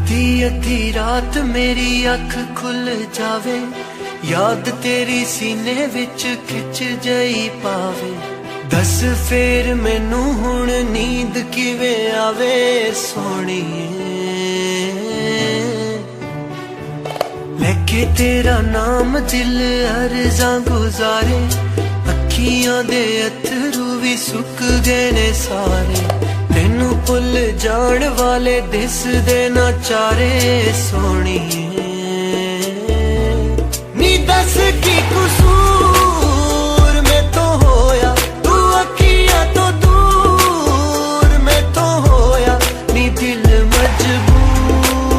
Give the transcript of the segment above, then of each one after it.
अद्धी रात मेरी अख खुल जावे, याद तेरी सीने विच खिच जई पावे। दस फेर मैनू हुण नींद किवें आवे सोहणीए, लेके तेरा नाम दिल अर्ज़ां गुजारे। अखियां दे अथरू भी सुक गए ने सारे, तेनू भुल जान वाले दिसदे ना चारे सोहणीए। नी दस की कसूर मैं तो होया, तू अखियां तो दूर मैं तो होया। नी दिल मजबूर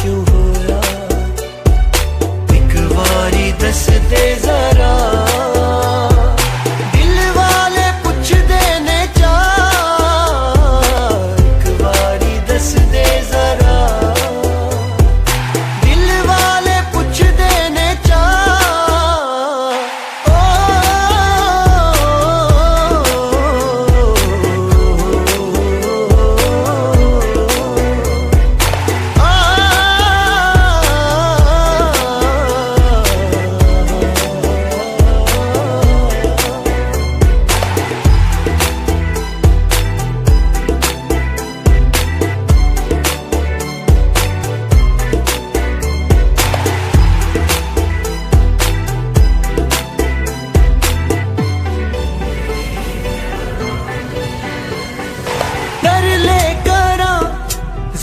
क्यों होया, एक बारी दस दे जरा।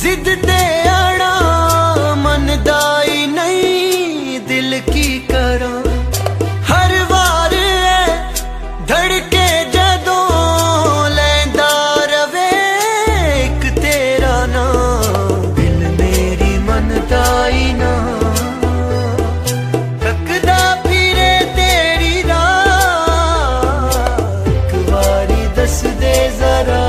जिद ते आना मनदाई नहीं, दिल की करा हर बार धड़के जदों लैंदा रवे एक तेरा ना। दिल मेरी मनदाई ना तकदा फिरे तेरी राह, एक बारी दस दे जरा।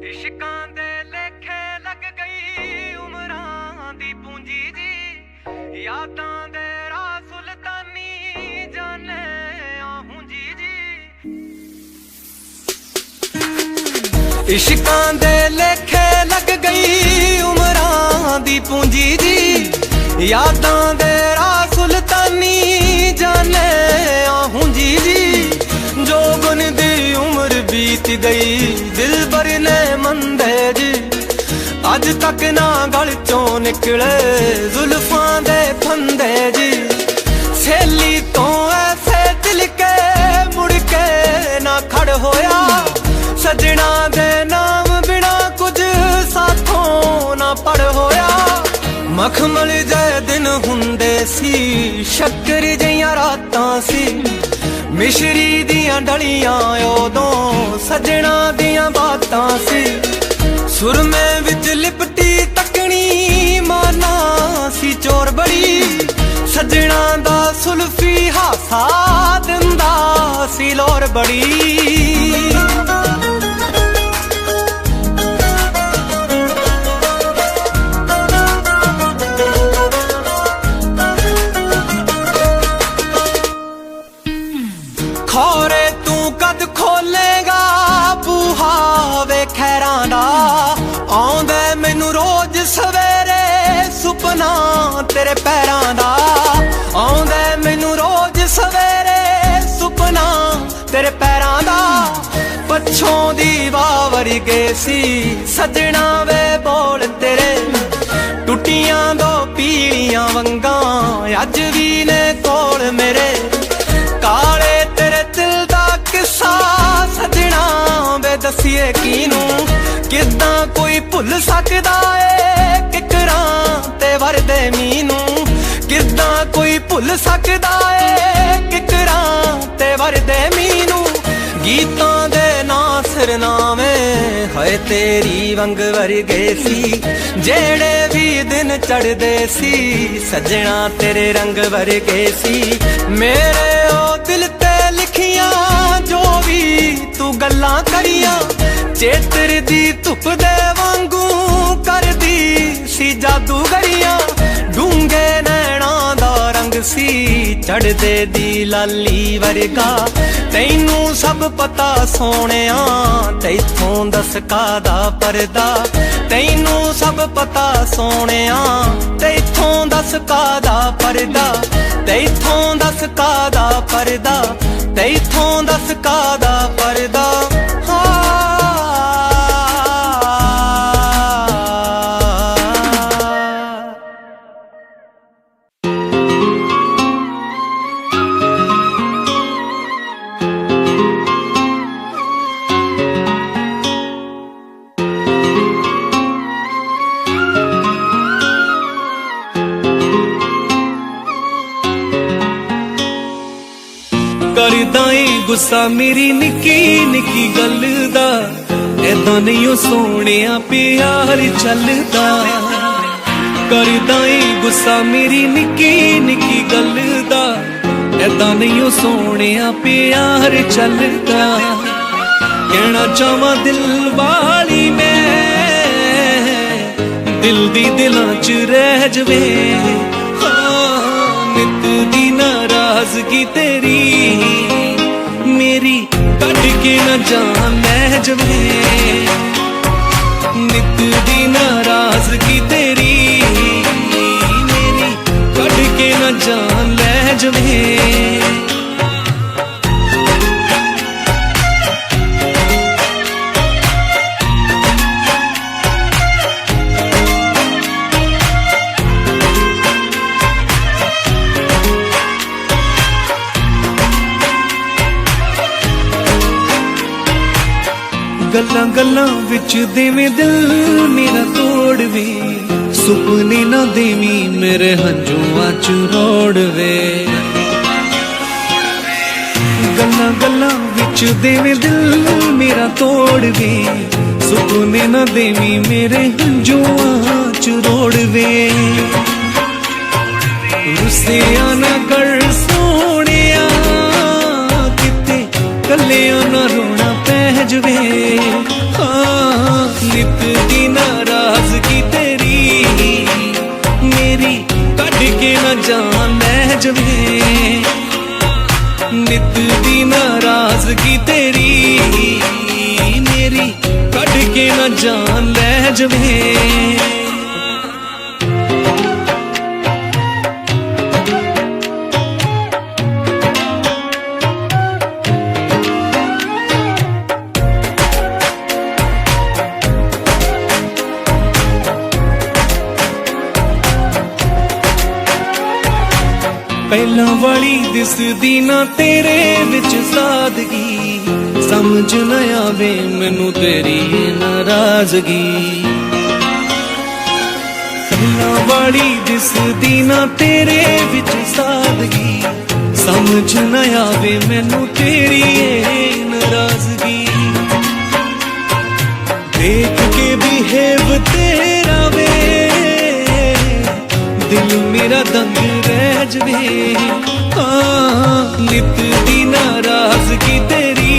इश्कां दे लेखे लग गई उमरां दी पूंजी जी, यादां दे राह सुल्तानी जाने आहूं जी जी। इश्कां दे लेखे लग गई उमरां दी पूंजी जी, यादां दे राह सुल्तानी जाने आहूं जी जी। जो गुन दी उम्र बीत गई दिल बर ने मंदे जी, अज तक ना गल चों निकले जुल्फां दे फंदे जी। सहेली तो ऐसे दिल के मुड़ के ना खड़ होया, सजना दे नाम बिना कुछ साथों ना पड़ होया। मखमल जे दिन हुंदे सी, शक्कर जियां रातां सी, मिश्री दियां डलियां उदों सजना दियां बातां सी। सुरमे विच लिपटी तकनी माना सी चोर बड़ी, सजना दा सुल्फी हासा दिंदा सी लोर बड़ी। खौरे तू कद खोले तेरे पैरां दा आउंदा मैनू रोज सवेरे सुपना तेरे पैरां दा पछों दी वावरी गए सी सजना वे बोल तेरे टुटियां दो पीलियां वंगां अज भी ने कोल मेरे काले तेरे दिल दा किस्सा सजना वे दसिए कीनू किदां कोई भुल सकदा ए किकरां ते वरदे मीनू किदां कोई भुल सकदा ए किकरां ते वरदे मीनू गीतां दे ना सिरनामे है तेरी वंग वरगे सी जेड़े भी दिन चढ़दे सी सजना तेरे रंग वरगे सी मेरे ओ दिल ते लिखियां जो भी तू गल्लां करियां चेतर दी धुप दे वांगू करदी सी जादूगरियां डूंगे नैना दा रंग सी चढ़दे दी लाली वरगा तैनू सब पता सोहणिया तैथों दस कादा परदा तैनू सब पता सोहणिया तैथों दस कादा परदा तैथों दस कादा परदा तैथों दस कादा परदा करदा ਏ गुस्सा मेरी निक्की निक्की गल दा ऐदां नहीं ओ सोहणिया प्यार चलदा करदा ਏ गुस्सा मेरी निक्की निक्की गल दा ऐदां नहीं ओ सोहणिया प्यार चलदा कहना चाहां दिल वाली मैं दिल दी दिलां च रह जवे नित दी नाराजगी तेरी मेरी कट के न जान लै जवे नित दी नाराजगी तेरी मेरी कट के न जान लै जवे गल्लां गल्लां विच देवें दिल मेरा तोड़वे सुपने ना देवी मेरे हंजुआं च रोड़वे गल्लां गल्लां विच देवें दिल मेरा तोड़वे सुपने ना देवी मेरे हंजुआं च रोड़वे रुसिया ना कर सोहणिया किते कल्लियां ना रोना पै जवे नित दी नाराजगी तेरी मेरी कट के न जान लै जवे नित दी नाराजगी तेरी मेरी कट के न जान लै जवे पहला वाली दिसदी ना तेरे विच सादगी समझ न आवे मैनू तेरी नाराजगी पहला वाली दिसदी ना तेरे विच सादगी समझ न आवे मैनू तेरी नाराजगी देख के बिहेव तेरा वे दिल मेरा दंग रह जवे नित दी नाराजगी तेरी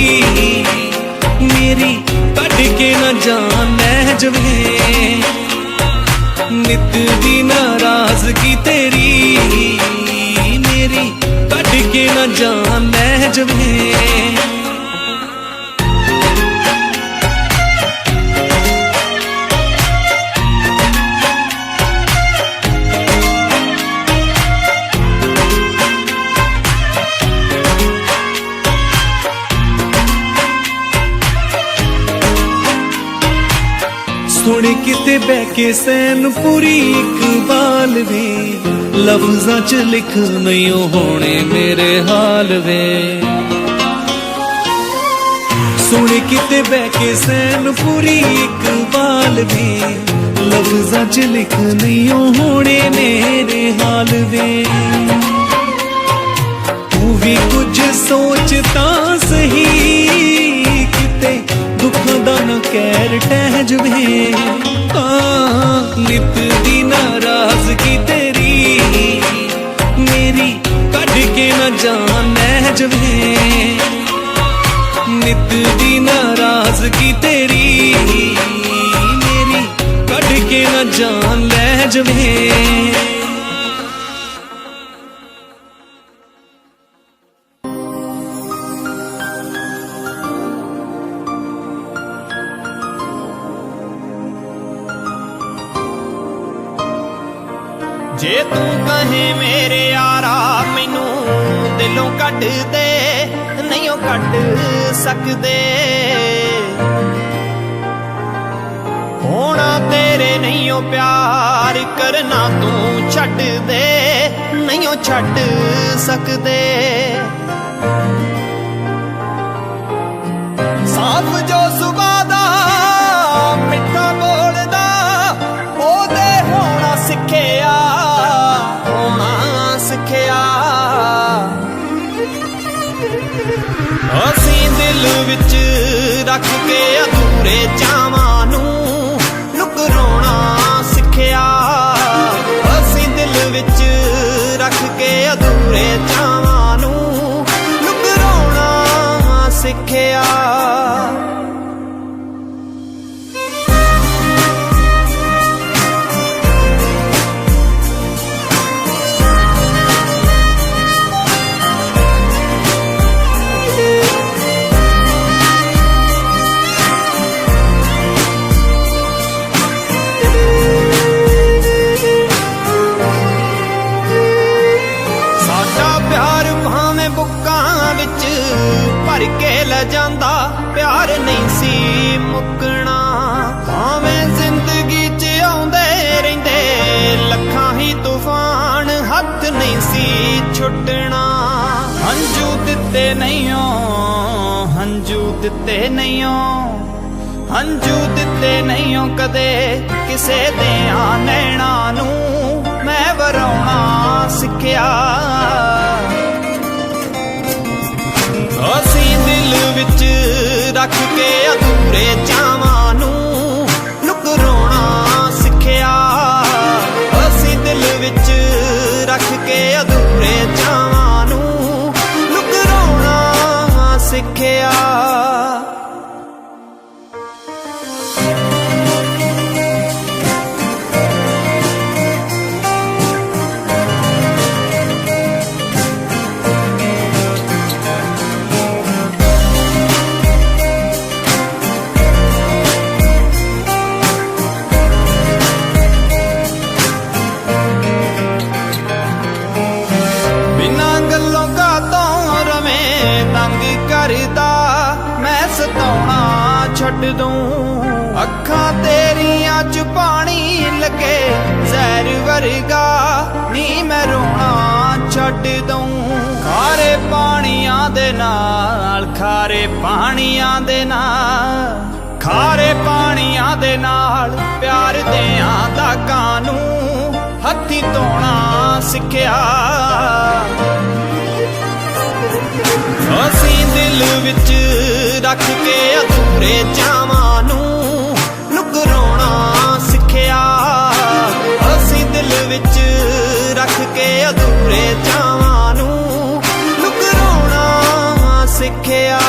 मेरी कट के न जान लै जवे नित दी नाराजगी तेरी मेरी कट के न जान लै जवे ਸੁਣ ਕਿਤੇ ਬਹਿ ਕੇ ਸੈਨ ਪੂਰੀ ਇਕਬਾਲ ਵੇ, ਲਫ਼ਜ਼ਾਂ ਚ ਲਿਖ ਨਹੀਂ ਹੋਣੇ ਮੇਰੇ ਹਾਲ ਵੇ। ਸੁਣ ਕਿਤੇ ਬਹਿ ਕੇ ਸੈਨ ਪੂਰੀ ਇਕਬਾਲ ਵੇ, ਲਫ਼ਜ਼ਾਂ ਚ ਲਿਖ ਨਹੀਂ ਹੋਣੇ ਮੇਰੇ ਹਾਲ ਵੇ। ਤੂੰ ਵੀ ਕੁਝ ਸੋਚ ਤਾਂ ਸਹੀ, ਕਿਤੇ ਦੁੱਖਾਂ ਦਾ ਨਾ ਕਹਿਰ ਟਹਿ ਜਵੇ। ਨਿਤ ਦੀ ਨਾਰਾਜ਼ਗੀ ਤੇਰੀ ਮੇਰੀ ਕੱਢ ਕੇ ਨਾ ਜਾਨ ਲੈ ਜਵੇ। ਨਿਤ ਦੀ ਨਾਰਾਜ਼ਗੀ ਤੇਰੀ ਮੇਰੀ ਕੱਢ ਕੇ ਨਾ ਜਾਨ ਲੈ ਜਵੇ। ਜੇ ਤੂੰ ਕਹੇ ਮੇਰੇ ਯਾਰਾ ਮੈਨੂੰ ਦਿਲੋਂ ਕੱਢ ਦੇ, ਨਹੀਂ ਉਹ ਕੱਢ ਸਕਦੇ। ਹੋਣਾ ਤੇਰੇ ਨਹੀਂ ਉਹ ਪਿਆਰ, ਕਰਨਾ ਤੂੰ ਛੱਡ ਦੇ, ਨਹੀਂ ਉਹ ਛੱਡ ਸਕਦੇ। ਸਾਫ਼ ਜੋ ਸੁਭਾ ਦਾ ਮਿੱਠਾ ਬੋਲਦਾ, ਉਹਦੇ ਹੋਣਾ ਸਿੱਖਿਆ, ਹੋਣਾ ਸਿੱਖਿਆ। ਅਸੀਂ ਦਿਲ ਵਿੱਚ ਰੱਖ ਕੇ ਅਧੂਰੇ ਚਾਵਾਂ ਨੂੰ ਲੁਕ ਰੋਣਾ ਸਿੱਖਿਆ। ਅਸੀਂ ਦਿਲ ਵਿੱਚ ਰੱਖ ਕੇ ਅਧੂਰੇ ਚਾਵਾਂ ਨੂੰ ਲੁਕ ਰੋਣਾ ਸਿੱਖਿਆ। ਭਰ ਕੇ ਲੈ ਜਾਂਦਾ, ਪਿਆਰ ਨਹੀਂ ਸੀ ਮੁੱਕਣਾ। ਭਾਵੇਂ ਜ਼ਿੰਦਗੀ 'ਚ ਆਉਂਦੇ ਰਹਿੰਦੇ ਲੱਖਾਂ ਹੀ ਤੂਫਾਨ, ਹੱਥ ਨਹੀਂ ਸੀ ਛੁੱਟਣਾ। ਹੰਝੂ ਦਿੱਤੇ ਨਹੀਂ ਓ, ਹੰਝੂ ਦਿੱਤੇ ਨਹੀਂ ਓ, ਹੰਝੂ ਦਿੱਤੇ ਨਹੀਂ ਓ ਕਦੇ ਕਿਸੇ ਦੇ ਨੈਣਾਂ ਨੂੰ ਮੈਂ ਵਰਾਉਣਾ ਸਿੱਖਿਆ। ਅਸੀਂ ਦਿਲ ਵਿੱਚ ਰੱਖ ਕੇ ਅਧੂਰੇ ਚਾਵਾਂ ਨੂੰ ਲੁਕ ਰੋਣਾ ਸਿੱਖਿਆ। ਅਸੀਂ ਦਿਲ ਵਿੱਚ ਰੱਖ ਕੇ ਅਧੂਰੇ ਚਾਵਾਂ ਨੂੰ ਲੁਕ ਰੋਣਾ ਸਿੱਖਿਆ। ਮੈਂ ਸਤਾਉਣਾ ਛੱਡ ਦੂੰ, ਅੱਖਾਂ ਤੇਰੀਆਂ 'ਚ ਪਾਣੀ ਲੱਗੇ ਜ਼ਹਿਰ ਵਰਗਾ, ਨੀ ਮੈਂ ਰੋਣਾ ਛੱਡ ਦੂੰ। ਖਾਰੇ ਪਾਣੀਆਂ ਦੇ ਨਾਲ, ਖਾਰੇ ਪਾਣੀਆਂ ਦੇ ਨਾਲ, ਖਾਰੇ ਪਾਣੀਆਂ ਦੇ ਨਾਲ ਪਿਆਰ ਦਿਆਂ ਦਾਗਾਂ ਨੂੰ ਹੱਥੀਂ ਧੋਣਾ ਸਿੱਖਿਆ। ਅਸੀਂ ਦਿਲ ਵਿੱਚ ਰੱਖ ਕੇ ਅਧੂਰੇ ਚਾਵਾਂ ਨੂੰ ਲੁਕ ਰੋਣਾ ਸਿੱਖਿਆ। ਅਸੀਂ ਦਿਲ ਵਿੱਚ ਰੱਖ ਕੇ ਅਧੂਰੇ ਚਾਵਾਂ ਨੂੰ ਲੁਕ ਰੋਣਾ ਸਿੱਖਿਆ।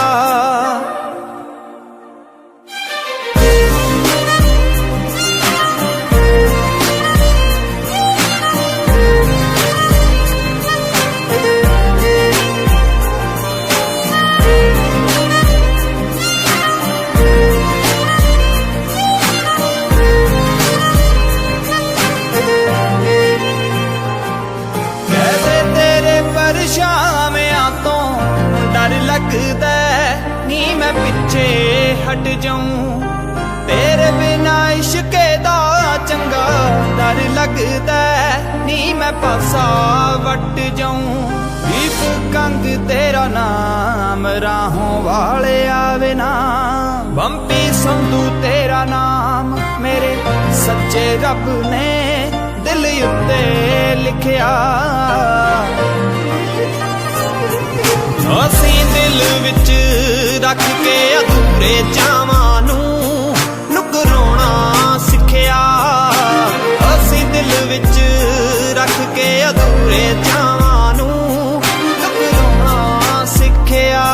ਲੱਗਦਾ ਨੀ ਮੈਂ ਪਿੱਛੇ ਹਟ ਜਾऊं, ਤੇਰੇ ਬਿਨਾ ਇਸ਼ਕੇ लगदा नी मैं पासा वट जाऊं। दीप कंग तेरा नाम राहों वाले आवे ना, बंपी संधू तेरा नाम मेरे सच्चे रब ने दिल उत्ते लिखिया। असीं दिल विच रख के अधूरे चावां नूं नुकराउणा सिखिया। असीं दिल विच रख के अधूरे चावां नूं नुकराउणा सिखिया।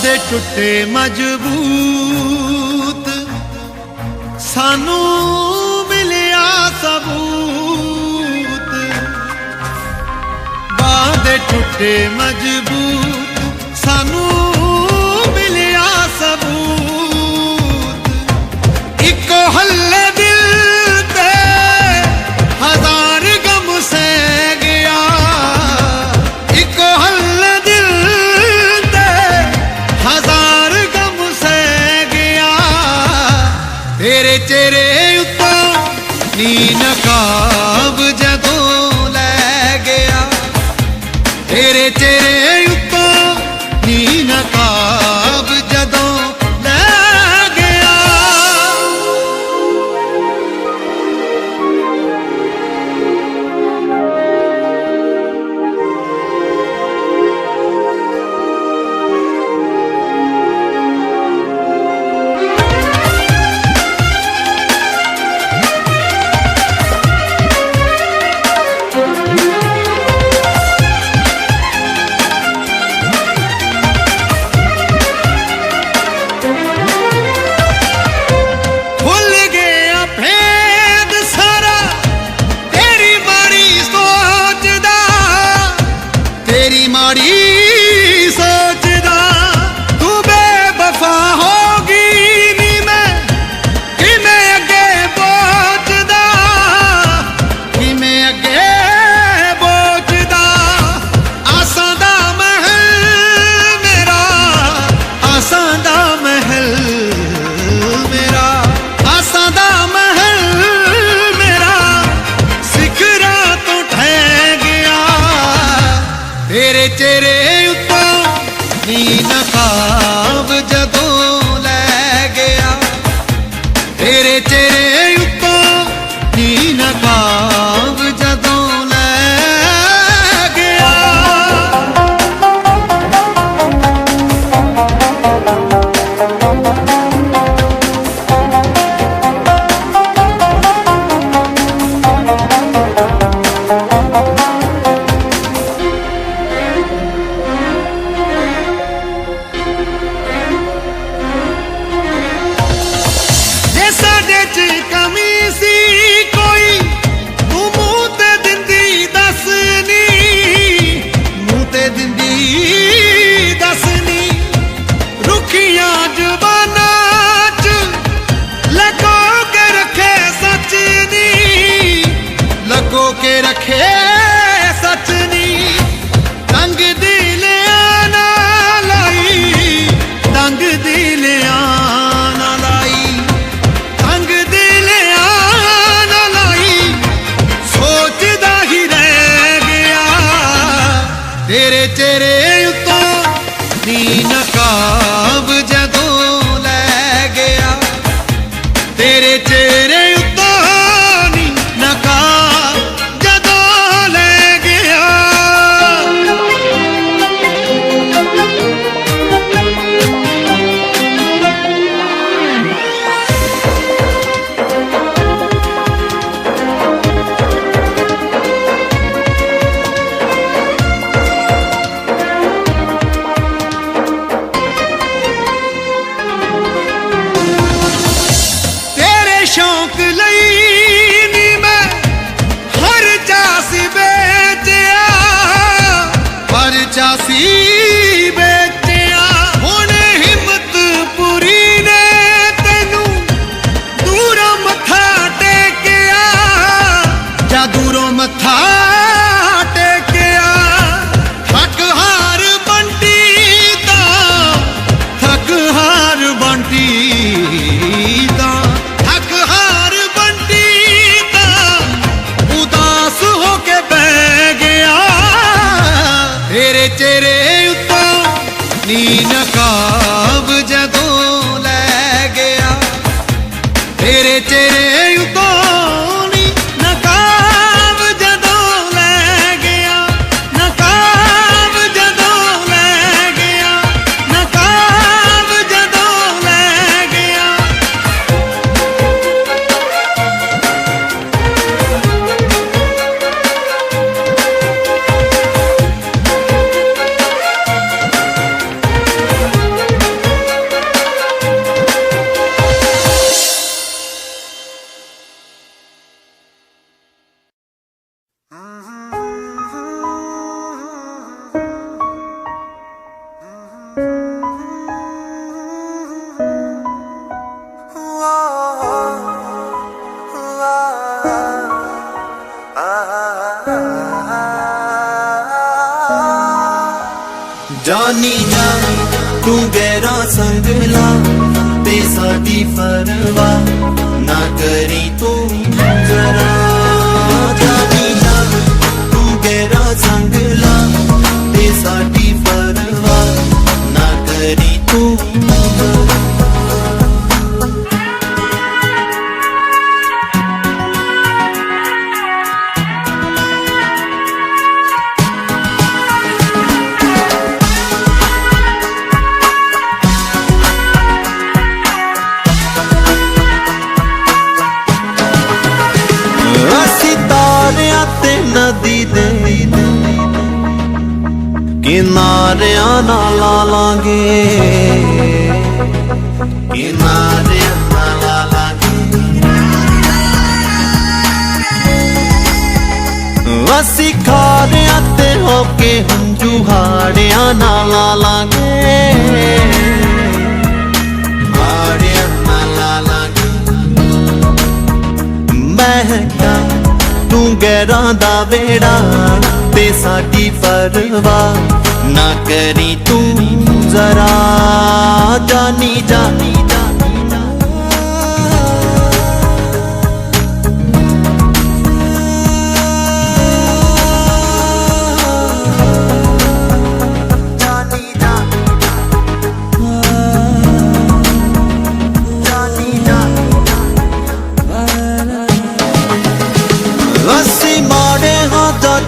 दे टुटे मजबूत सानू मिलिया सबूत। बांधे टुटे मजबूत सानू मिलिया सबूत। इको हल्ले दिल ते हजार गम सह गया। इको हल्ले दिल ते हजार गम सह गया। तेरे चेहरे उत्तों नी नकाब जदों लै गया। तेरे चेहरे उत्तों नी नकाब जदों लै गया। भुल गया भेद सारा तेरी माड़ी सोच दा। तेरी माड़ी सोच दा। तू बेवफा होगी नी मैं कि मैं अगे पहुंचदा। कि मैं अगे पहुंचदा। आसां दा महल मेरा। आसां दा महल मेरा। आसां दा महल मेरा सिखरा तो ठह गया। तेरे चेहरे उत्तों नी नकाब जदों लै गया। तेरे चेहरे उत्तों नी नकाब जदों लै गया। जे साडे च कमी सी कोई तू मूंह ते दिंदी दसनी। मूंह ते दिंदी दसनी। रुखियां जुबानां च लगो के रखे सच नी। लगो के रखे सच नी। तंग दिलियां ना लाई। तंग दिलियां ना लाई। तंग दिलियां ना लाई। सोचदा ही रह गया। तेरे चेहरे उत्तों नी नकाब जदों लै गया। तेरे चेहरे उत्तों नी नकाब जदों लै गया। नकाब जदों लै गया तेरे चेहरे उतों नी नकाब जदों लै गया नकाब जदों लै गया नकाब जदों लै गया। जानी जानी तू गहरा संगला ते साडी परवाह ना करी तू जरा। जानी जानी तू गहरा संगला ते साडी परवाह ना करी तू जरा। नदी दे किनारियां ना ला लांगे किनारियां ना ला लांगे। असी खारियां ते होके हंजू हाड़ियां ना ला लांगे हाड़ियां ना ला लांगे। महका तू गैरां दा वेड़ा ते साडी परवाह ना करी तू जरा। जानी जानी जानी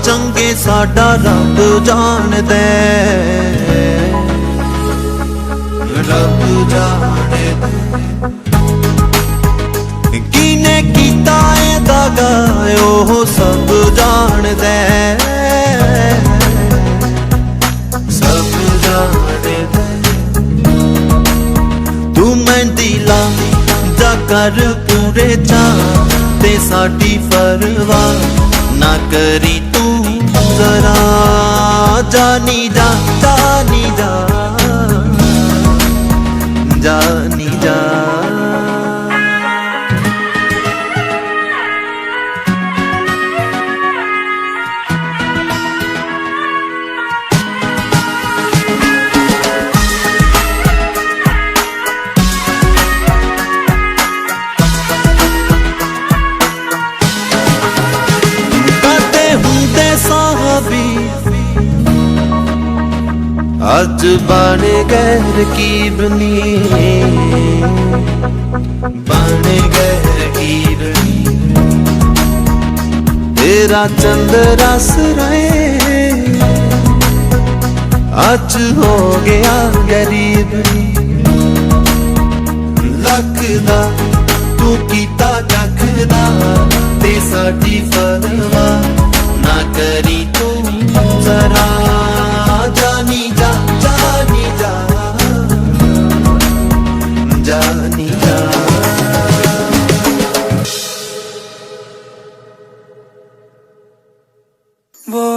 चंगे साडा रब जानदे रब जानदे। किने कीता ए दागा ओह सब जानदे सब जानदे। तू मेहंदी ला जा कर पूरे चा ते साडी परवाह ना करी तू जरा। जानी जा जानी जा जानी जा। अज बने गैर की बनी बने गैर की बनी। तेरा चंद्रा सराए अज हो गया गरीब लखदा तू कीता जखदा ते साडी परवाह ना करी तू जरा। जानी जा जानी जा जानी जा। वो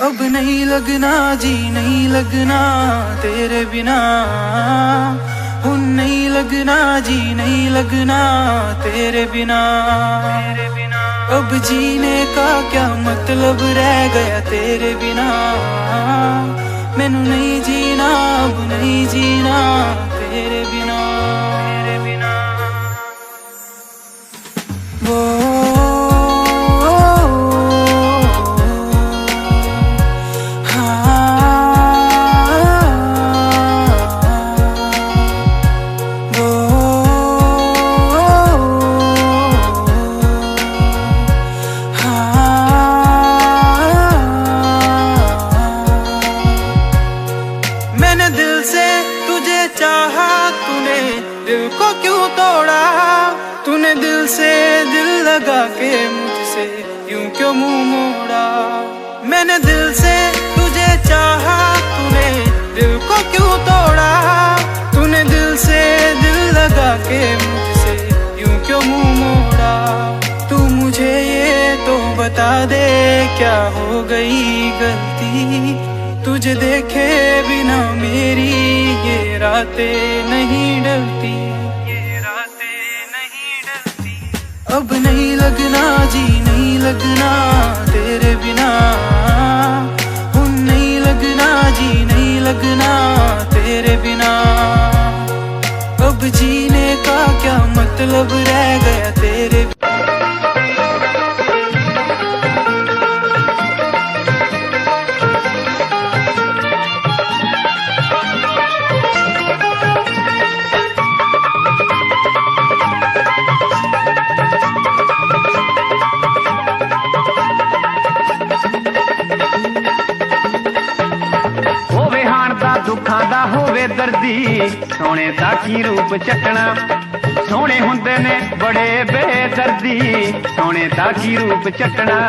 अब नहीं लगना जी नहीं लगना तेरे बिना हुन नहीं लगना जी नहीं लगना तेरे बिना। अब जीने का क्या मतलब रह गया तेरे बिना। मैनू नहीं जीना अब नहीं जीना तेरे बिना। वो मैंने दिल से तुझे चाहा, तूने दिल को क्यों तोड़ा। तूने दिल से दिल लगा के मुझसे यूं क्यों मुंह मोड़ा। मैंने दिल से तुझे चाहा, तूने दिल को क्यों तोड़ा। तूने दिल से दिल लगा के मुझसे यूं क्यों मुंह मोड़ा। तू मुझे ये तो बता दे क्या हो गई गलती। तुझे देखे बिना मेरी ये रातें नहीं डलती। अब नहीं लगना जी नहीं लगना तेरे बिना। नहीं लगना जी नहीं लगना तेरे बिना। अब जीने का क्या मतलब रह गया तेरे बिना। दुखां दा होवे दर्दी, सोने दा की रूप चटना। सोने हुंदे ने बड़े बेदर्दी, सोने दा की रूप चटना।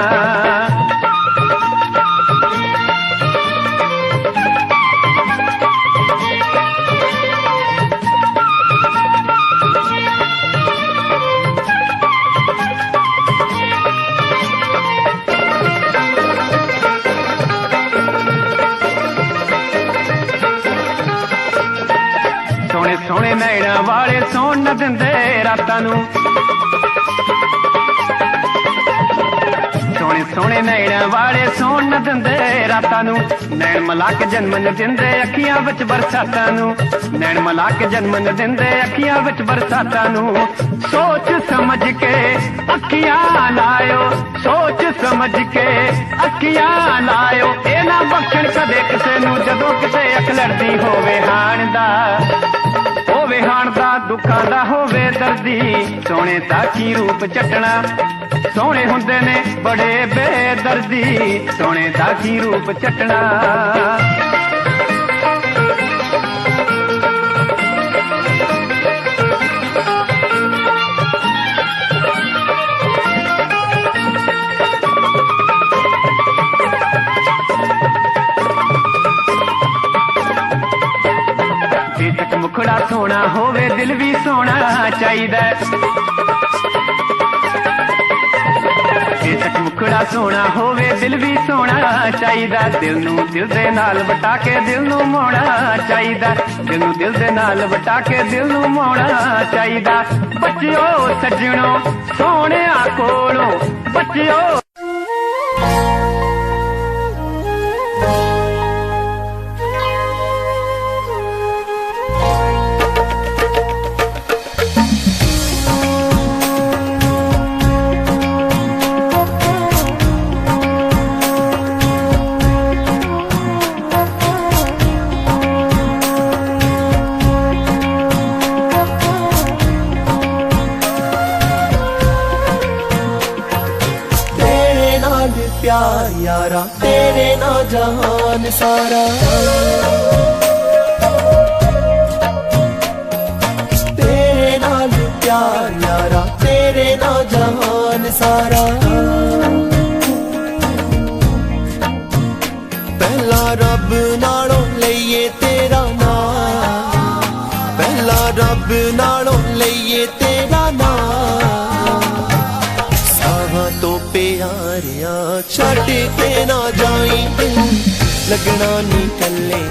सोने नैणा वाले सौण न दिंदे रातां नूं। सोने नैणा वाले सौण न दिंदे रातां नूं। नैण मला के जन्म न दिंदे अखियां विच बरसातां नूं। नैण मला के जन्म न दिंदे अखियां विच बरसातां नूं। सोच समझ के अखियां लायो, सोच समझ के अखियां लायो। ए ना बख्शण कदे किसे नूं जदों किसे अख लड़दी होवे हाण दा। होवे हाण दा दुखां दा होवे दर्दी, सोने दा की रूप चटना। सोने हुंदे ने बड़े बेदर्दी, सोने दा की रूप चटना। बेशक मुखड़ा सोना होवे दिल भी सोना चाहिदा। बेशक मुखड़ा सोना होवे दिल भी सोना चाहिदा। दिल नूं दिल दे नाल वटा के दिल नूं मोड़ा चाहिदा। दिल नूं दिल दे नाल वटा के दिल नूं मोड़ा चाहिदा। बच्चियो सज्जणो सोहणिया कोलों, बच्चियो प्यार यारा तेरे ना जहान सारा। तेरे नाल प्यार यारा तेरे ना जहान सारा। पहला रब नालों लईए तेरा नाम, पहला रब नालों लईए तेरा नाम। साहां तो प्यारिया छड़ के ना जाई, लगना नी कल्ले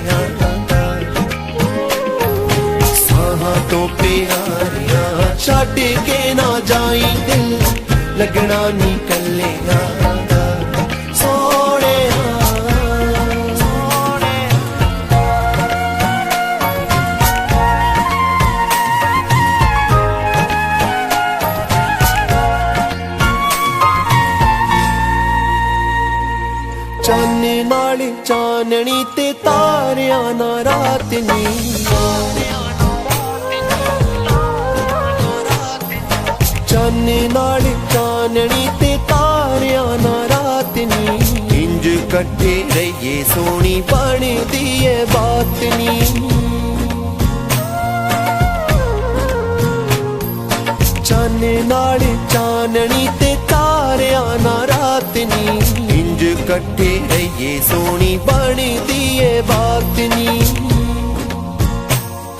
साहां तो ਤੋਂ ਪਿਆਰਿਆ ਛੱਡ ਕੇ ਨਾ ਜਾਈ ਦਿਲ ਲੱਗਣਾ ਨੀ ਕੱਲਿਆਂ ਦਾ ਸੋਹਣਿਆ ਚਾਨਣੇ ਨਾਲ ਚਾਨਣੀ ਤੇ ਤਾਰਿਆਂ ਨਾ ਰਾਤ ਨੀ ਚਾਨਣੇ ਨਾਲ ਚਾਨਣੀ ਤੇ ਤਾਰਿਆਂ ਨਾ ਰਾਤ ਨੀ ਇੰਜ ਇਕੱਠੇ ਰਹੀਏ ਸੋਹਣੀ ਬਣਦੀ ਏ ਬਾਤ ਨੀ ਚਾਨਣੇ ਨਾਲ ਚਾਨਣੀ ਤੇ ਤਾਰਿਆਂ ਨਾ ਰਾਤ ਨੀ ਇੰਜ ਇਕੱਠੇ ਰਹੀਏ ਸੋਹਣੀ ਬਣਦੀ ਏ ਬਾਤ ਨੀ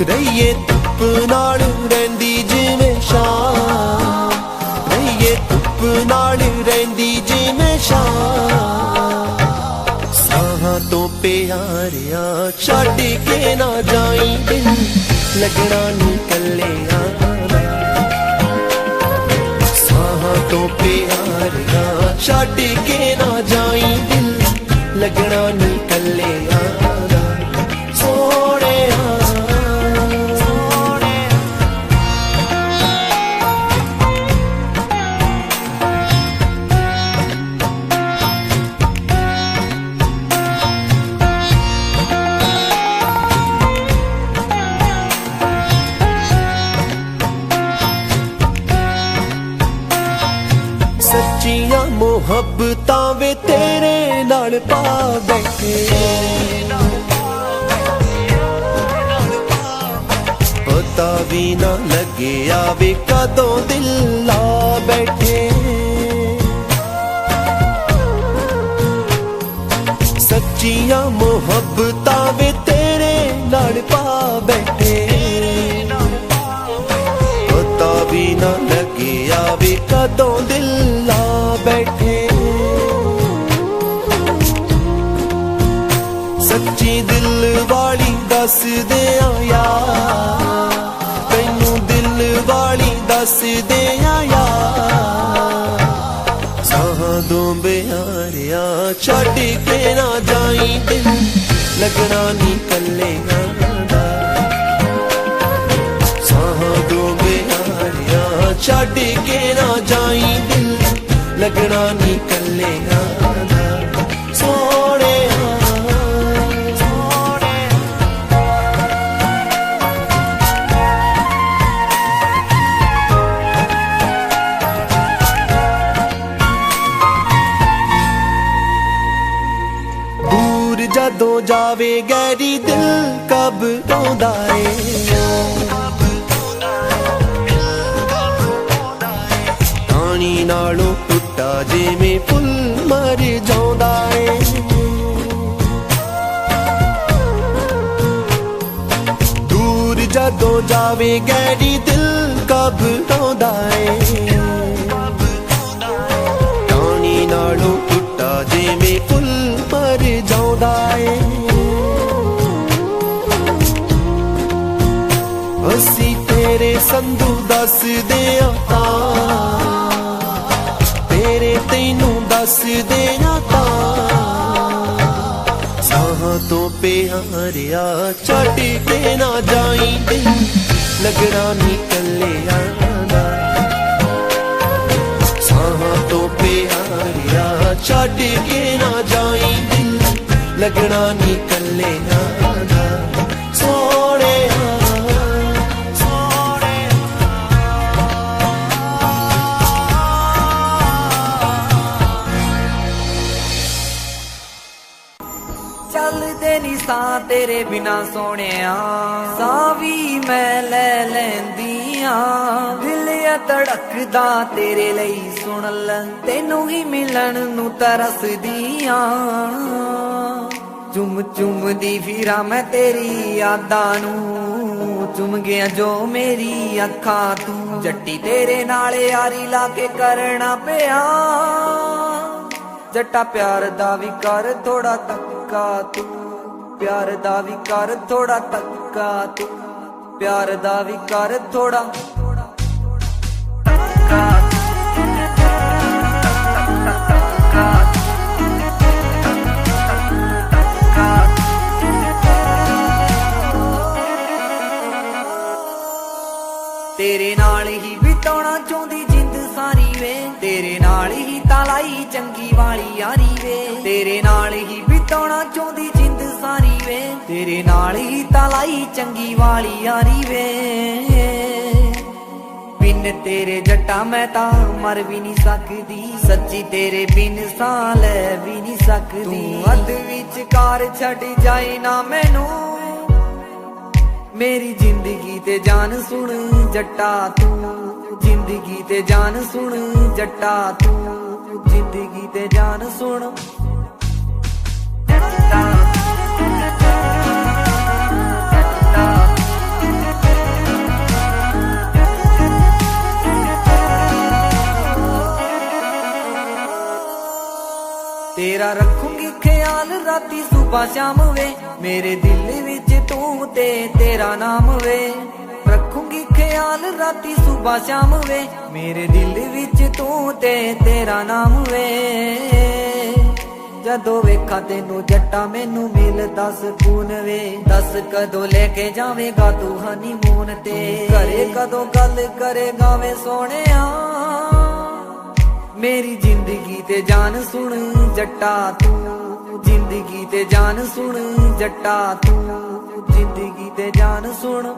ਰਹੀਏ ਧੁੱਪ ਨਾਲ ਰਹਿੰਦੀ ਜਿਵੇਂ ਛਾਂ ਰਹੀਏ ਧੁੱਪ ਨਾਲ ਰਹਿੰਦੀ ਜਿਵੇਂ ਛਾਂ ਸਾਹਾਂ ਤੋਂ ਪਿਆਰਿਆ ਛੱਡ ਕੇ ਨਾ ਜਾਈ ਦਿਲ ਲੱਗਣਾ ਨੀ ਕੱਲਿਆਂ ਤੋਂ ਪਿਆਰਿਆ ਛੱਡ ਕੇ ਨਾ ਜਾਈ ਦਿਲ ਲੱਗਣਾ ਨੀ ਕੱਲਿਆਂ ਦਾ ਸੋਹਣਿਆ ਸੱਚੀਆਂ ਮੁਹੱਬਤਾਂ ਵੇ ਤੇਰੇ ਨਾਲ ਪਾ ਬੈਠੇ ਪਤਾ ਵੀ ਨਾ ਲੱਗਿਆ ਵੇ ਕਦੋਂ ਦਿਲ ਲਾ ਬੈਠੇ ਸੱਚੀਆਂ ਮੁਹੱਬਤਾਂ ਵੇ ਤੇਰੇ ਨਾਲ ਪਾ ਬੈਠੇ ਪਤਾ ਵੀ ਨਾ ਲੱਗਿਆ ਵੇ ਕਦੋਂ ਦਿਲ ਲਾ ਬੈਠੇ ਸੱਚੀ ਦਿਲ ਵਾਲੀ ਦੱਸ ਦੇ ਆ ਯਾਰ ਤੈਨੂੰ ਦਿਲ ਵਾਲੀ ਦੱਸ ਦੇ ਆ ਯਾਰ ਸਾਹਾਂ ਤੋਂ ਬਿਆਰਿਆ ਛੱਡ ਕੇ ਨਾ ਜਾਈ ਦਿਲ ਲੱਗਣਾ ਨੀ ਕੱਲਿਆਂ ਦਾ ਸਾਹਾਂ ਤੋਂ ਬਿਆਰਿਆ ਛੱਡ ਕੇ ਨਾ ਜਾਈ ਦਿਲ ਲੱਗਣਾ ਨੀ ਕੱਲਿਆਂ ਦਾ ਸੋਹਣਿਆ ਦੂਰ ਜਦੋਂ ਜਾਵੇ ਗੈਰੀ ਦਿਲ ਕਬ ਰੋਂਦਾ ਏ ਪਾਣੀ ਨਾਲੋਂ ਟੁੱਟਾ ਜਿਵੇਂ ਫੁੱਲ ਮਰ ਜਾਂਦਾ ਏ ਦੂਰ ਜਦੋਂ ਜਾਵੇ ਗੈਰੀ ਦਿਲ ਕਬ ਰੋਂਦਾ ਏ ਪਾਣੀ ਨਾਲੋਂ ਟੁੱਟਾ ਜਿਵੇਂ ਫੁੱਲ ਮਰ ਜਾਂਦਾ ਏ ਅਸੀਂ ਤੇਰੇ ਸੰਧੂ ਦੱਸਦੇ ਆ ਤਾਂ ਤੇਰੇ ਤੈਨੂੰ ਦੱਸਦੇ ਆ ਤਾਂ ਸਾਹਾਂ ਤੋਂ ਪਿਆਰਿਆ ਛੱਡ ਕੇ ਨਾ ਜਾਈ ਦਿਲ ਲੱਗਣਾ ਨੀ ਕੱਲਿਆਂ ਦਾ ਸਾਹਾਂ ਤੋਂ ਪਿਆਰਿਆ ਛੱਡ ਕੇ ਨਾ ਜਾਈ ਦਿਲ ਲੱਗਣਾ ਨੀ ਕੱਲਿਆਂ ਦਾ ਸੋਹਣਿਆ ਚੱਲਦੇ ਨੀ ਸਾਹ ਤੇਰੇ ਬਿਨਾ ਸੋਹਣਿਆ ਸਾਹ ਵੀ ਮੈਂ ਲੈ ਲੈਂਦੀ ਆਂ ਦਿਲ ਆ ਧੜਕਦਾ ਤੇਰੇ ਲਈ ਸੁਣ ਲੈ ਤੈਨੂੰ ਹੀ ਮਿਲਣ ਨੂੰ ਤਰਸਦੀ ਆਂ ਚੁੰਮ ਚੁੰਮਦੀ ਫਿਰਾਂ ਮੈਂ ਤੇਰੀ ਯਾਦਾਂ ਨੂੰ ਚੁੰਮ ਗਿਆ ਜੋ ਮੇਰੀ ਅੱਖਾਂ ਤੂੰ ਜੱਟੀ ਤੇਰੇ ਨਾਲ ਯਾਰੀ ਲਾ ਕੇ ਕਰਨਾ ਪਿਆ ਜੱਟਾ ਪਿਆਰ ਦਾ ਵੀ ਕਰ ਥੋੜਾ ਤੱਕਾ ਤੂੰ ਪਿਆਰ ਦਾ ਵੀ ਕਰ ਥੋੜਾ ਤੱਕਾ ਤੂੰ प्यार दा भी कर थोड़ा तेरे नाल ही बिताना चाहती जिंद सारी वे तेरे नाल ही तालाई चंगी वाली यारी वे तेरे नाल ही बिताना चाहती जिंद सारी वे तेरे नाल ही तालाई चंगी वाली यारी वे बिन तेरे जट्टा मैं ता मर भी नहीं सकदी सच्ची तेरे बिन सां ले भी नहीं सकदी अध विचकार छड़ जाए ना मैनू मेरी जिंदगी ते जान सुन जट्टा तू जिंदगी ते जान सुन जट्टा तू जिंदगी ते जान सुन तेरा रखूंगी ख्याल राती सुबह शाम वे मेरे दिल विच तू ते तेरा नाम वे रखूंगी ख्याल राती सुबह शाम वे मेरे दिल विच तू ते तेरा नाम वे जदों वेखा तेनू जट्टा मैनू मिलदा सकून वे दस कदों लेके जावेगा तू हनीमून ते घरे कदों गल करेगा वे सोहणिया मेरी जिंदगी ते जान सुन जट्टा तू जिंदगी ते जान सुन जट्टा तू जिंदगी ते जान सुन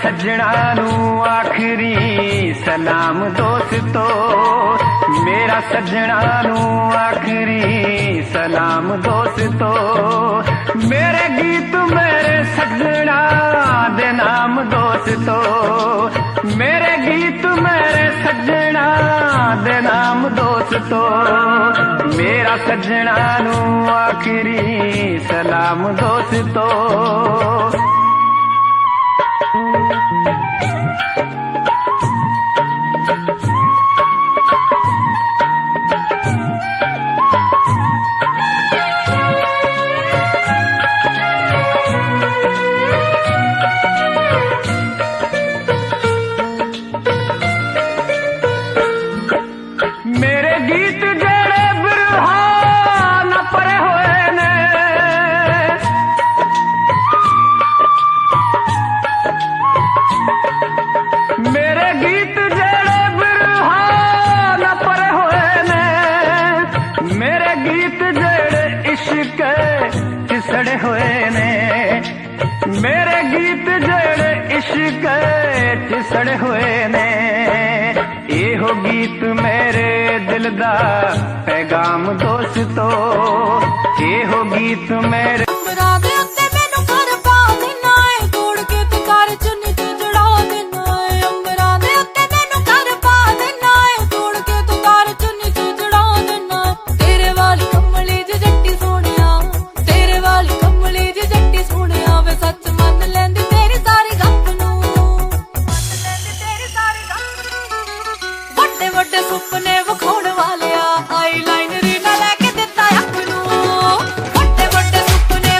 सजना नू आखिरी सलाम दोस्तों मेरा सजना नू आखिरी सलाम दोस्तों मेरे गीत मेरे सजना दे नाम दोस्तों मेरे गीत मेरे सजना दे नाम दोस्तों मेरा सजना नू आखिरी सलाम दोस्तों मेरे गीत जेड़े बिरहा न परे होए ने मेरे गीत जेड़े बिरहा न परे होए ने मेरे गीत जेड़े इश्क चिसड़े होए ने मेरे गीत जेड़े इश्क चिसड़े होए ने एहो गीत मेरे दिल दा पैगाम दोस्तों एहो गीत मेरे सुपने विखाउण वालिया आई लाइनर ना लैके दिता अख नूं वड्डे वड्डे सुपने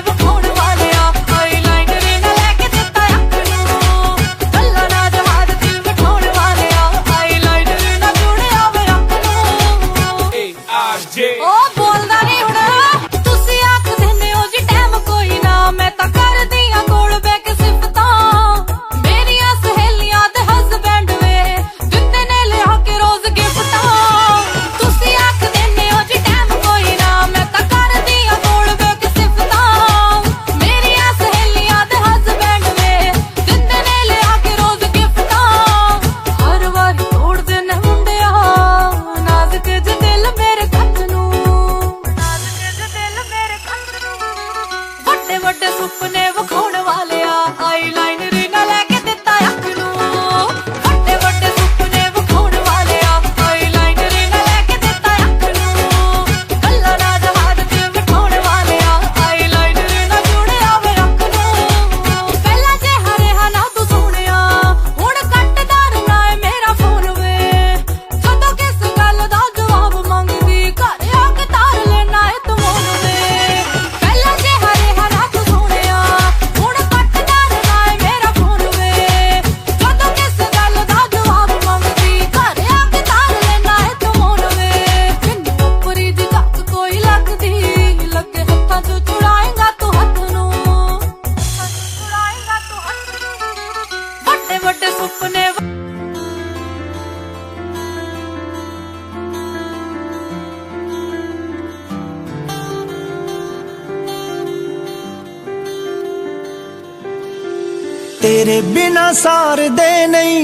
तेरे बिना सारदे नहीं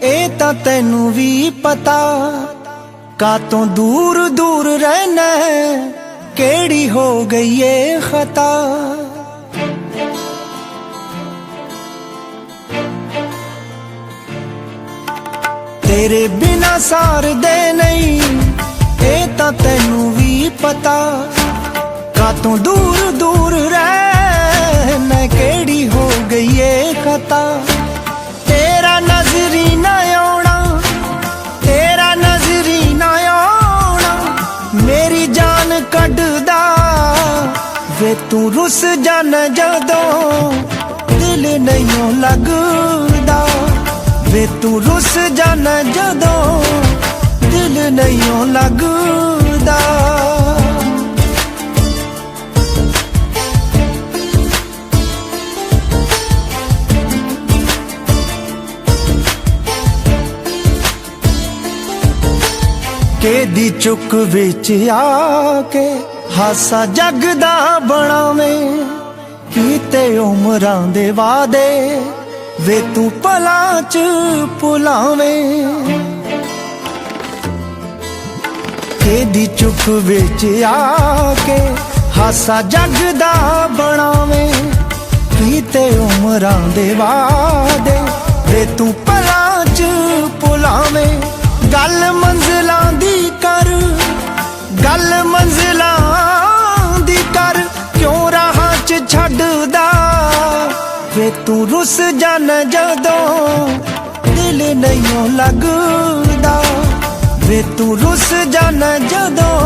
ए तां तैनू भी पता, कातों दूर दूर रहना है केड़ी हो गई ये खता। तेरे बिना सारदे नहीं ए तां तैनू भी पता, कातों दूर दूर रहना केड़ी हो गई ये खता। तेरा नजरी ना आना, तेरा नजरी ना आना मेरी जान कढ़दा वे तू रुस जाना जदों दिल नहीं लगदा, वे तू रुस जाना जदों दिल नहीं लगदा। केदी चुक विच आके हासा जगदा बनावें, कीते उमरां दे वादे वे तू पलां च भुलावें। केदी चुक विच आके हासा जगदा बनावें, कीते उमरां दे वादे वे तू पलां च भुलावें। गल मंजिलां दी कर, गल मंजिलां दी कर क्यों राहां च छड्डदा वे तू रुस जाना जदों दिल नहीं लगदा, वे तू रुस जाना जदों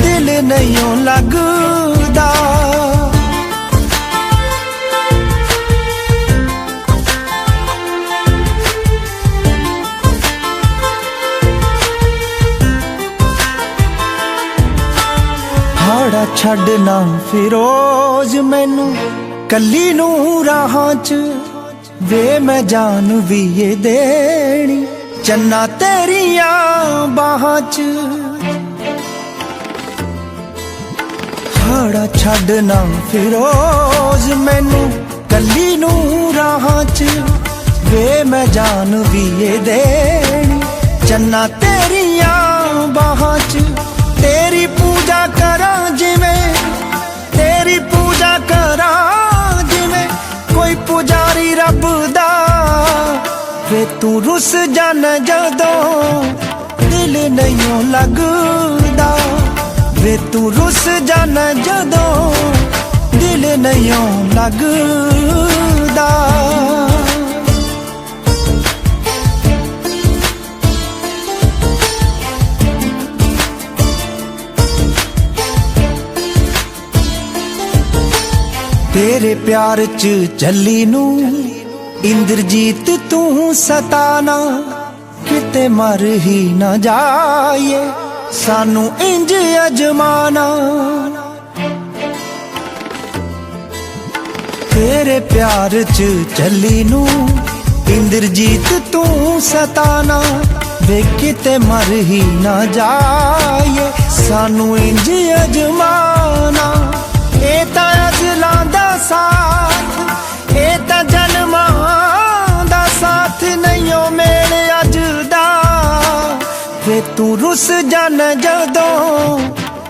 दिल नहीं लगदा। हाड़ा छड्डना फिरोज मैनू कली नू राहां च, वे मैं जान भी ये देनी चन्ना तेरियां बाहां च। हाड़ा छड्डना फिरोज मैनू कली नू राहां च, वे मैं जान भी ये देनी चन्ना तेरियां बाहां च। तेरी पूजा करां जिवें, तेरी पूजा करां जिवें कोई पुजारी रब दा, वे तू रुस जाना जदों दिल नहीं लगदा, वे तू रुस जाना जदों दिल नहीं लगदा। तेरे प्यार च चली नू इंद्रजीत तू सताना, किते मर ही ना जाए सानू इंज अजमाना। तेरे प्यार च चली नू इंद्रजीत तू सताना, वे किते मर ही ना जाए सानू इंज अजमाना। ए तां अजलां दा साथ, ए तां जन्मां दा साथ नहीं ओ मेरे अज दा, वे तू रुस जाना जदों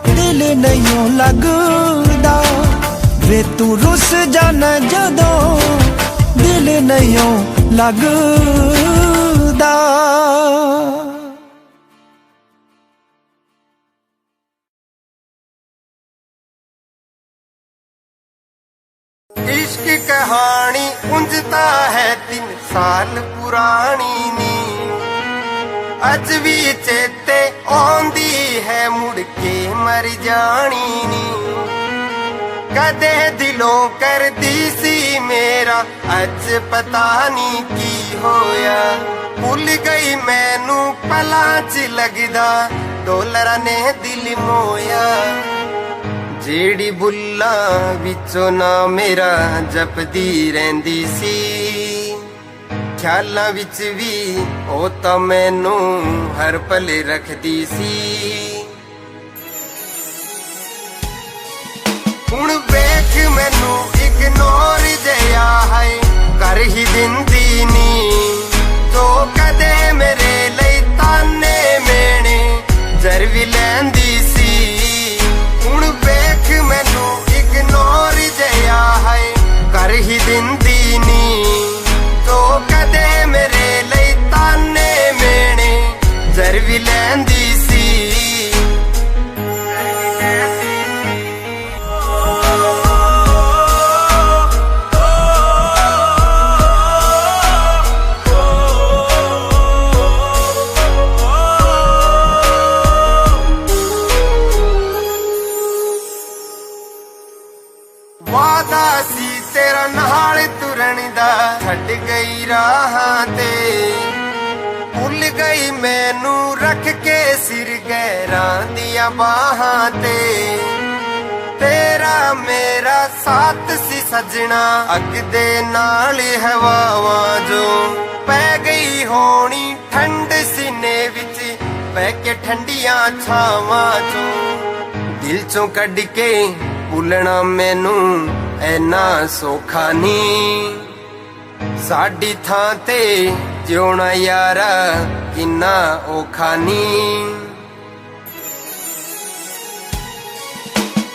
दिल नहीं लगदा, वे तू रुस जाना जदों दिल नहीं लगदा। इश्क कहानी उंजता है 3 साल पुरानी नी, अज भी चेते आंदी है मुड़ के मर जानी नी। कदे दिलों कर दी सी मेरा अज पता नहीं की होया, भुल गई मैनू पलां च लगदा डोलरां ने दिल मोया। जेड़ी बुल्लां विचों ना मेरा जपदी रहिंदी सी, ख्यालां विच भी ओ तां मैनू हर पल रखदी सी। हुण वेख मैनू इग्नोर जया है ਕਰ ਹੀ ਦਿੰਦੀ ਨੀ ਜੋ ਕਦੇ ਮੇਰੇ ਲਈ ਤਾਨੇ ਮੇਣੇ ਜ਼ਰ ਵੀ ਲੈਂਦੀ ਸੀ ਹੁਣ ਵੇਖ ਮੈਨੂੰ ਇਗਨੋਰ ਜਿਹਾ ਹੈ ਕਰ ਹੀ ਦਿੰਦੀ ਨੀ ਜੋ ਕਦੇ ਮੇਰੇ ਲਈ ਤਾਨੇ ਮੇਣੇ ਜ਼ਰ ਵੀ ਲੈਂਦੀ ਸੀ ਵਾਦਾ ਸੀ ਤੇਰਾ ਨਾਲ ਤੁਰਨ ਦਾ ਛੱਡ ਗਈ ਰਾਹਾਂ ਤੇ ਭੁੱਲ ਗਈ ਮੈਨੂੰ ਰੱਖ ਕੇ ਸਿਰ ਗਹਿਰਾਂ ਦੀਆਂ ਬਾਹਾਂ ਤੇ ਤੇਰਾ ਮੇਰਾ ਸਾਥ ਸੀ ਸਜਣਾ ਅੱਗ ਦੇ ਨਾਲ ਹਵਾਵਾਂ ਜੋ ਪੈ ਗਈ ਹੋਣੀ ਠੰਡ ਸੀਨੇ ਵਿੱਚ ਪੈ ਕੇ ਠੰਡੀਆਂ ਛਾਵਾਂ ਚੋਂ ਦਿਲ ਚੋਂ ਕੱਢ ਕੇ ਭੁੱਲਣਾ ਮੈਨੂੰ ਐਨਾ ਸੌਖਾ ਨੀ ਸਾਡੀ ਥਾਂ ਤੇ ਜਿਉਣਾ ਯਾਰਾ ਕਿੰਨਾ ਔਖਾ ਨੀ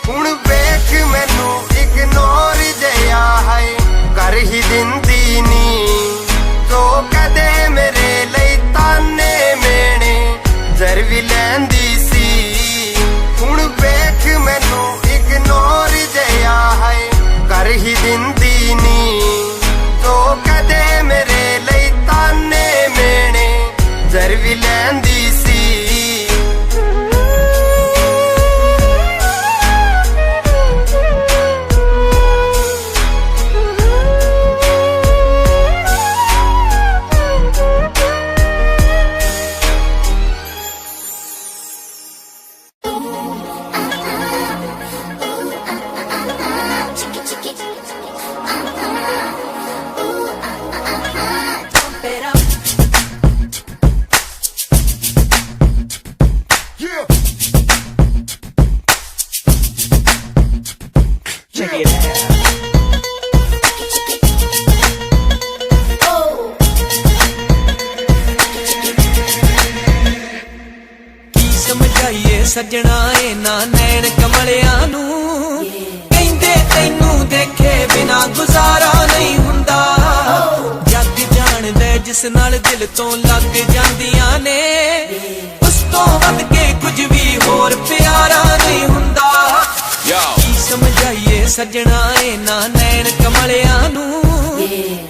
ਹੁਣ ਵੇਖ ਮੈਨੂੰ ਇਗਨੋਰ ਜਿਹਾ ਹੈ ਕਰ ਹੀ ਦਿੰਦੀ ਨੀ ਜੋ ਕਦੇ ਮੇਰੇ ਲਈ ਤਾਨੇ ਮੇਣੇ ਜ਼ਰ ਵੀ ਲੈਂਦੀ ਸੀ ਹੁਣ ਵੇਖ ਮੈਨੂੰ ਇਗਨੋਰ ਜਿਹਾ ਹੈ ਕਰ ਹੀ ਦਿੰਦੀ ਨੀ ਜੋ ਕਦੇ ਮੇਰੇ ਲਈ ਤਾਨੇ ਮੇਣੇ ਜ਼ਰ ਵੀ ਲੈਂਦੀ ਸੀ ਸੱਜਣਾ ਇਹਨਾਂ ਨੈਣ ਕਮਲਿਆਂ ਨੂੰ ਕਹਿੰਦੇ ਤੈਨੂੰ ਦੇਖੇ ਬਿਨਾ ਗੁਜ਼ਾਰਾ ਨਹੀਂ ਹੁੰਦਾ ਜੱਗ ਜਾਣਦਾ ਜਿਸ ਨਾਲ ਦਿਲ ਤੋਂ ਲੱਗ ਜਾਂਦੀਆਂ ਨੇ ਉਸ ਤੋਂ ਵੱਧ ਕੇ ਕੁਝ ਵੀ ਹੋਰ ਪਿਆਰਾ ਨਹੀਂ ਹੁੰਦਾ ਕੀ ਸਮਝਾਈਏ ਸੱਜਣਾ ਇਹਨਾਂ ਨੈਣ ਕਮਲਿਆਂ ਨੂੰ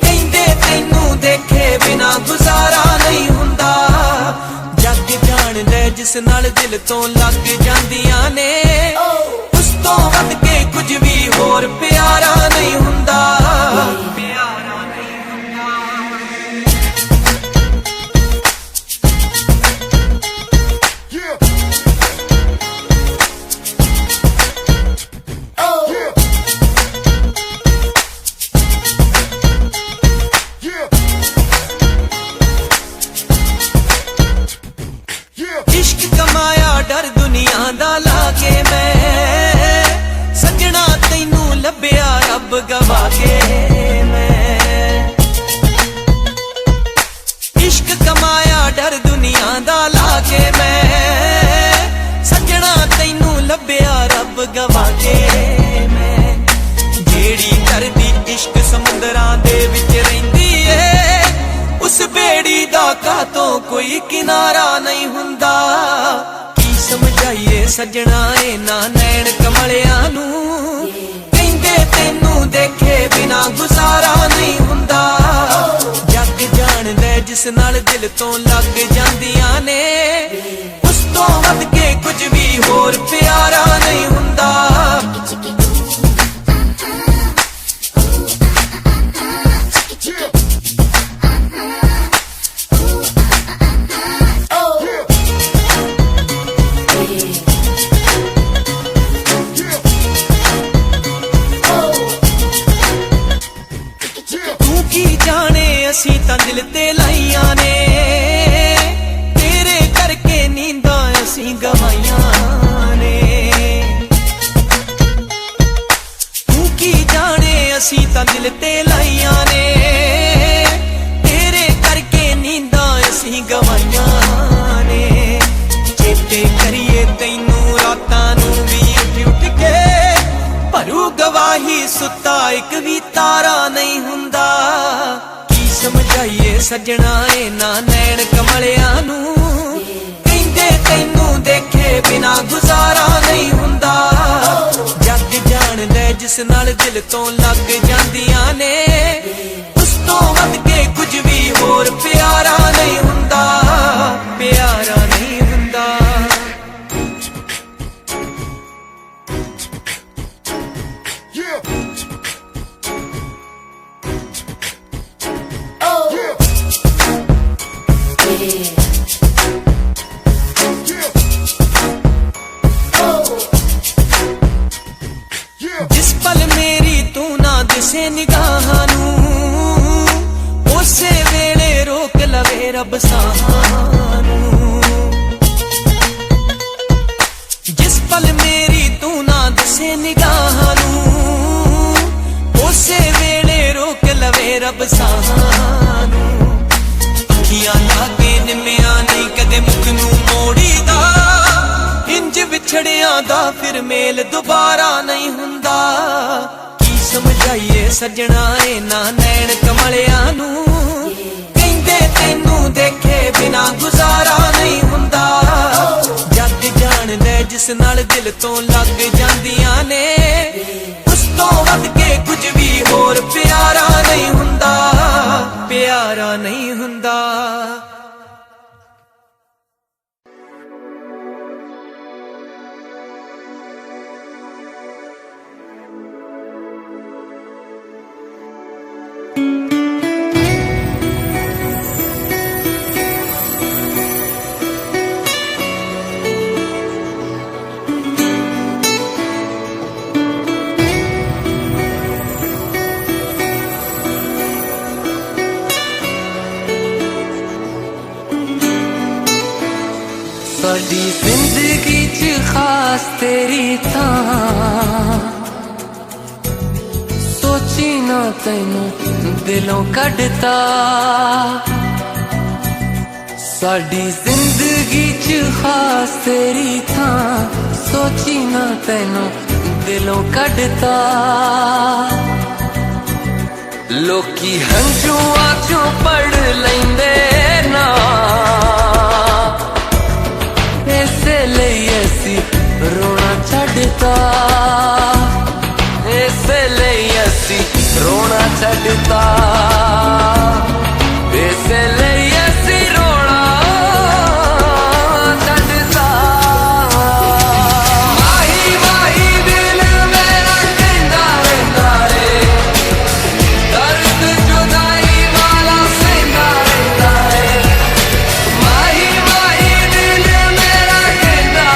ਕਹਿੰਦੇ ਤੈਨੂੰ ਦੇਖੇ ਬਿਨਾ ਗੁਜ਼ਾਰਾ ਨਹੀਂ ਹੁੰਦਾ ਜੱਗ ਜਾਣਦਾ ਜਿਸ ਨਾਲ ਦਿਲ ਤੋਂ ਲੱਗ ਜਾਂਦੀਆਂ ਨੇ ਉਸ ਤੋਂ ਵੱਧ ਕੇ ਕੁਝ ਵੀ ਹੋਰ ਪਿਆਰਾ ਨਹੀਂ ਹੁੰਦਾ इश्क कमाया डर दुनिया दा लाके मैं सजना तैनू लभ्या रब गवा के मैं इश्क कमाया डर दुनिया दा लाके मैं सजना तैनू लभ्या रब गवा के मैं जेड़ी करदी इश्क समुंदरां दे विच रहिंदी ए उस बेड़ी दा कातों कोई किनारा नहीं हुंदा की समझाइए सजना इन्हां नैण कमलियां नू कहंदे तैनू देखे बिना गुजारा नहीं हुंदा जग जाणदा जिस नाल दिल तो लग जांदियां ने उस तो वध के कुछ भी होर प्यारा नहीं हुंदा ਅਸੀਂ ਤਾਂ ਦਿਲ ਤੇ ਲਾਈਆਂ ਨੇ ਤੇਰੇ ਕਰਕੇ ਨੀਂਦਾਂ ਅਸੀਂ ਗਵਾਈਆਂ ਨੇ ਤੂੰ ਕੀ ਜਾਣੇ ਅਸੀਂ ਤਾਂ ਦਿਲ ਤੇ ਲਾਈਆਂ ਨੇ सुता एक भी तारा नहीं हुंदा। की समझाइए सजना इना नैन कमलियां नू, कहंदे तैनू देखे बिना गुजारा नहीं हुंदा। जग जान दे जिस नाल दिल तो लग जांदियां ने, उस तो वध के कुछ भी होर प्यारा नहीं हुंदा, प्यारा नहीं हुंदा। जिस पल मेरी तू ना दिसे निगाहां नू, उसे वेले रोक लवे रब साहां नू। जिस पल मेरी तू ना दिसे निगाहां नू, उसे वेले रोक लवे रब साहां नू। अखियां लागे निम्मिया नहीं कदे मुख नू मोड़ी दा, इंज विछड़िया दा फिर मेल दोबारा नहीं हुंदा। की समझाइए सजना इना नैन कमलियां नू, कहंदे तैनू देखे बिना गुजारा नहीं हुंदा। जग जान दे जिस नाल दिल तो लग जांदियां ने, उस तो वध के कुछ भी होर प्यारा नहीं हुंदा, प्यारा नहीं हुंदा। साडी जिंदगी च खास तेरी थां, सोची ना तैनू दिलों कढ़ता। साडी जिंदगी च खास तेरी थां, सोची ना तैनू दिलों कढ़ता। लोकी हंझुआं चों पढ़ लैंदे ना, रोना छड्डता। इसे लई असी रोना छड्डता, इसे लई असी रोना छड्डता। माही माही दिल मेरा कहंदा रहिंदा रे, दर्द जुदाई वाला सहंदा रहिंदा रे। माही माही दिल मेरा कहंदा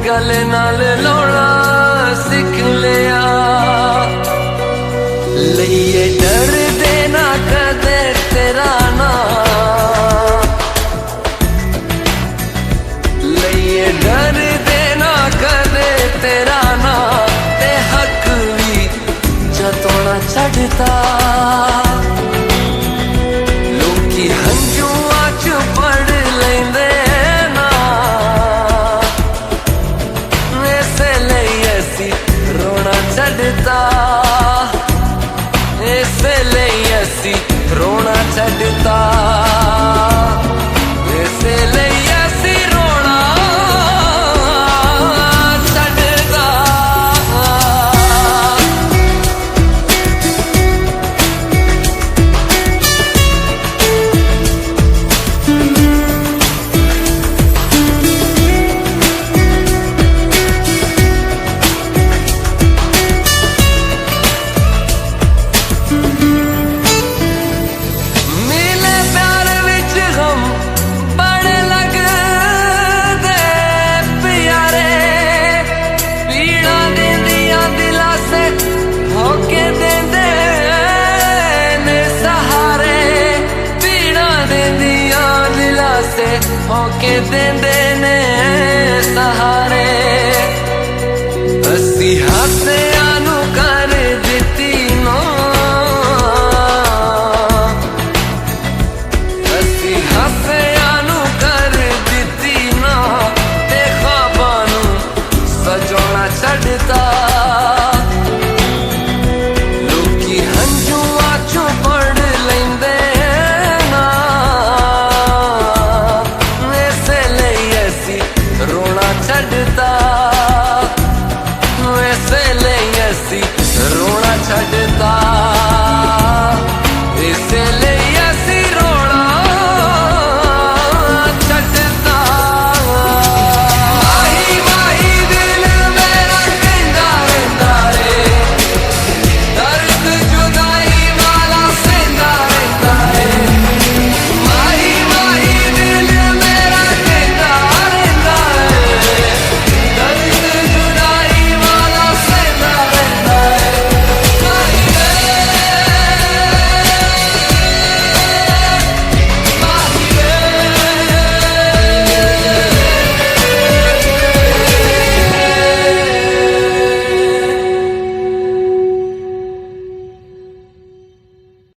गल नाल लाउणा सिख लिया। लइए डर देना कदे तेरा ना, लइए डर देना कदे तेरा ना। ते हक भी जतोड़ा छड्डता, लोकी हंझुआं च पढ़ लैंदे ना। इसे लई असी रोना छड्डता, इसे लई असी रोना छड्डता।